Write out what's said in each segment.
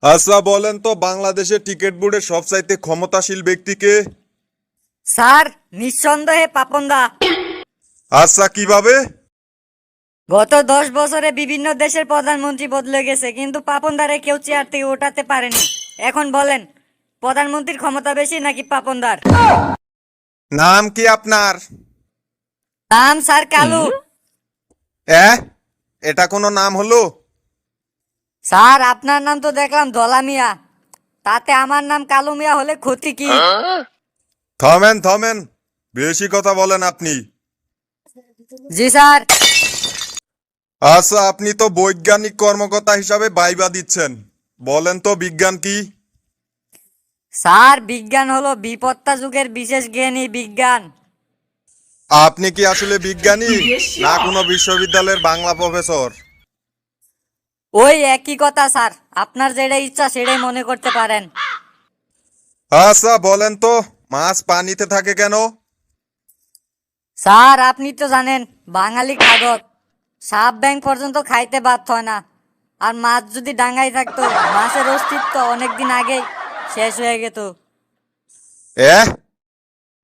আচ্ছা বলেন তো বাংলাদেশের টিকিট বোর্ডের সবচাইতে ক্ষমতাশীল ব্যক্তিকে? স্যার, নিঃসন্দেহে পাপনদা। আচ্ছা কিভাবে? গত 10 বছরে বিভিন্ন দেশের প্রধানমন্ত্রী বদলে গেছে, কিন্তু পাপনদারে কেউ চেয়ার থেকে ওঠাতে পারেনি। এখন বলেন, প্রধানমন্ত্রীর ক্ষমতা বেশি নাকি পাপনদার? নাম কি আপনার? নাম স্যার কালু। এ এটা কোনো নাম হলো? স্যার, আপনার নাম তো দেখলাম ধলা মিয়া, তাতে আমার নাম কালু মিয়া হলে ক্ষতি কি? থামেন থামেন, বেশি কথা বলেন আপনি। জি স্যার। আচ্ছা আপনি তো বৈজ্ঞানিক কর্মকর্তা হিসাবে ভাইবা দিচ্ছেন, বলেন তো বিজ্ঞান কি? স্যার, বিজ্ঞান হলো বিপত্তা যুগের বিশেষ জ্ঞানী বিজ্ঞান। আপনি কি আসলে বিজ্ঞানী না কোনো বিশ্ববিদ্যালয়ের বাংলা প্রফেসর? ওই একই কথা স্যার, আপনার যেটা ইচ্ছা সেটাই মনে করতে পারেন। আচ্ছা বলেন তো মাছ পানিতে থাকে কেন? স্যার, আপনি তো জানেন বাঙালি খাদক, সাপ ব্যাং পর্যন্ত খাইতে বাধ্য হয় না। আর মাছ যদি ডাঙায় থাকতো, মাছের অস্তিত্ব অনেকদিন আগেই শেষ হয়ে যেত। এ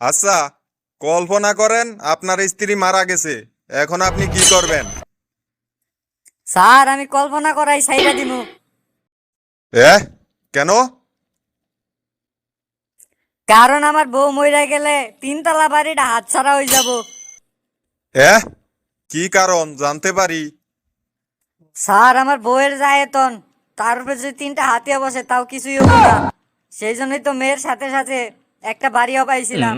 আচ্ছা, কল্পনা করেন আপনার স্ত্রী মারা গেছে, এখন আপনি কি করবেন? স্যার, আমি কল্পনা করাই সাইরা দিমু। এ কেন? কারণ আমার বউ মইরা গেলে 3 তলা বাড়িটা হাতছাড়া হয়ে যাব। এ কি কারণ জানতে পারি? স্যার, আমার বউয়ের জায়েতন, তার উপরে যদি 3টা হাতিয়া বসে তাও কিছুই হবো না। সেই জন্যই তো মেয়ের সাথে সাথে একটা বাড়িও পাইছিলাম।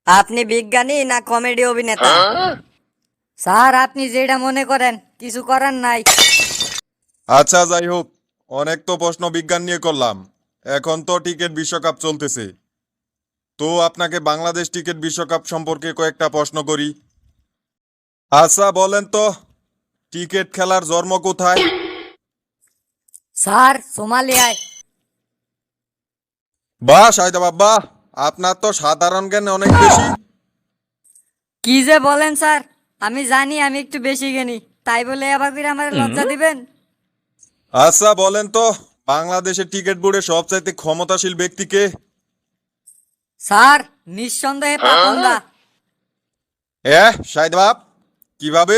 আপনি বিজ্ঞানী না কমেডি অভিনেতা? স্যার, আপনি যেটা মনে করেন, কিছু করার নাই। আচ্ছা যাই হোক, অনেক তো প্রশ্ন বিজ্ঞান নিয়ে করলাম, এখন তো টিকেট বিশ্বকাপ চলতেছে, তো আপনাকে বাংলাদেশ টিকেট বিশ্বকাপ সম্পর্কে কয়েকটা প্রশ্ন করি। আচ্ছা বলেন তো টিকেট খেলার জন্ম কোথায়? স্যার, সোমালিয়ায়। বাহ শাহিদা বাহ, আপনার তো সাধারণ জ্ঞান অনেক বেশি। কি যে বলেন স্যার, আমি জানি আমি একটু বেশি জ্ঞানী, তাই বলে আবার করে আমার লজ্জা দিবেন? আচ্ছা বলেন তো বাংলাদেশের টিকিট বোর্ডের সবচাইতে ক্ষমতাশীল ব্যক্তিকে? স্যার, নিঃসন্দেহে পাপনদা। শাহিদ বাপ কিভাবে?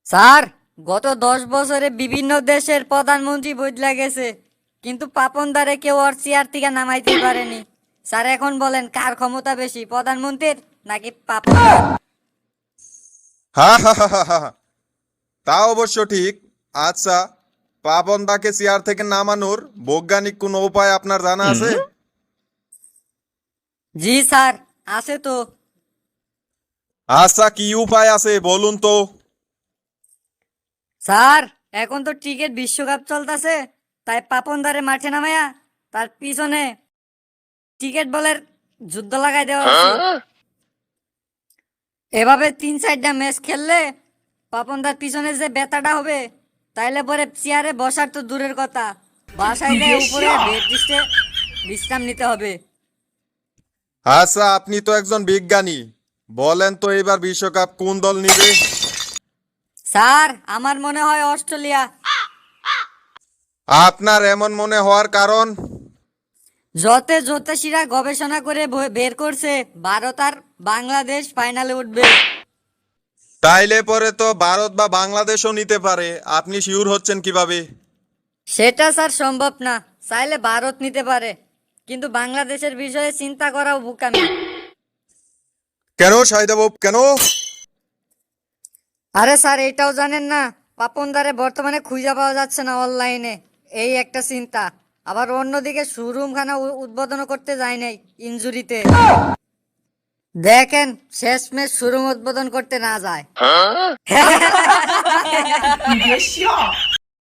স্যার, গত 10 বছরে বিভিন্ন দেশের প্রধানমন্ত্রী বদলা গেছে, কিন্তু পাপনদারে কেউ ওর চেয়ার থেকে নামাইতে পারেনি। স্যার, এখন বলেন কার ক্ষমতা বেশি, প্রধানমন্ত্রীর নাকি পাপনদার? হা হা হা হা হা, তা অবশ্য ঠিক। আচ্ছা, পাপন দাকে চেয়ার থেকে নামানোর বৈজ্ঞানিক কোনো উপায় আপনার জানা আছে? জি স্যার, আছে তো। আচ্ছা কি উপায় আছে বলুন তো? স্যার, এখন তো ক্রিকেট বিশ্বকাপ চলতেছে, তাই পাপনদারে মাঠে নামায়া তার পিছনে ক্রিকেট বলের যুদ্ধ লাগাই দেওয়া উচিত। এভাবে 3-4টা ম্যাচ খেললে পাপনদার পিছনে যে ব্যথাটা হবে, তাইলে পরে চেয়ারে বসার তো দূরের কথা, বাসায় যায় উপরে বেডরেস্টে বিশ্রাম নিতে হবে। আচ্ছা আপনি তো একজন বিজ্ঞানী, বলেন তো এবার বিশ্বকাপ কোন দল নিবে? স্যার, আমার মনে হয় অস্ট্রেলিয়া। আপনার এমন মনে হওয়ার কারণ? জ্যোতিষীরা গবেষণা করে বের করছে ভারত আর বাংলাদেশ ফাইনালে উঠবে। তাইলে পরে তো ভারত বা বাংলাদেশও নিতে পারে, আপনি শিওর হচ্ছেন কিভাবে? সেটা স্যার সম্ভব না, চাইলে ভারত নিতে পারে, কিন্তু বাংলাদেশের বিষয়ে চিন্তা করাও বোকামি। কেন শাহিদা বাবু কেন? আরে স্যার, এটাও জানেন না পাপনদারে বর্তমানে খুঁজে পাওয়া যাচ্ছে না অনলাইনে, এই একটা চিন্তা। আবার অন্যদিকে শোরুমখানা উদ্বোধন করতে যায় নাই ইনজুরিতে। দেখেন, শেষমেশ শোরুম উদ্বোধন করতে না যায়।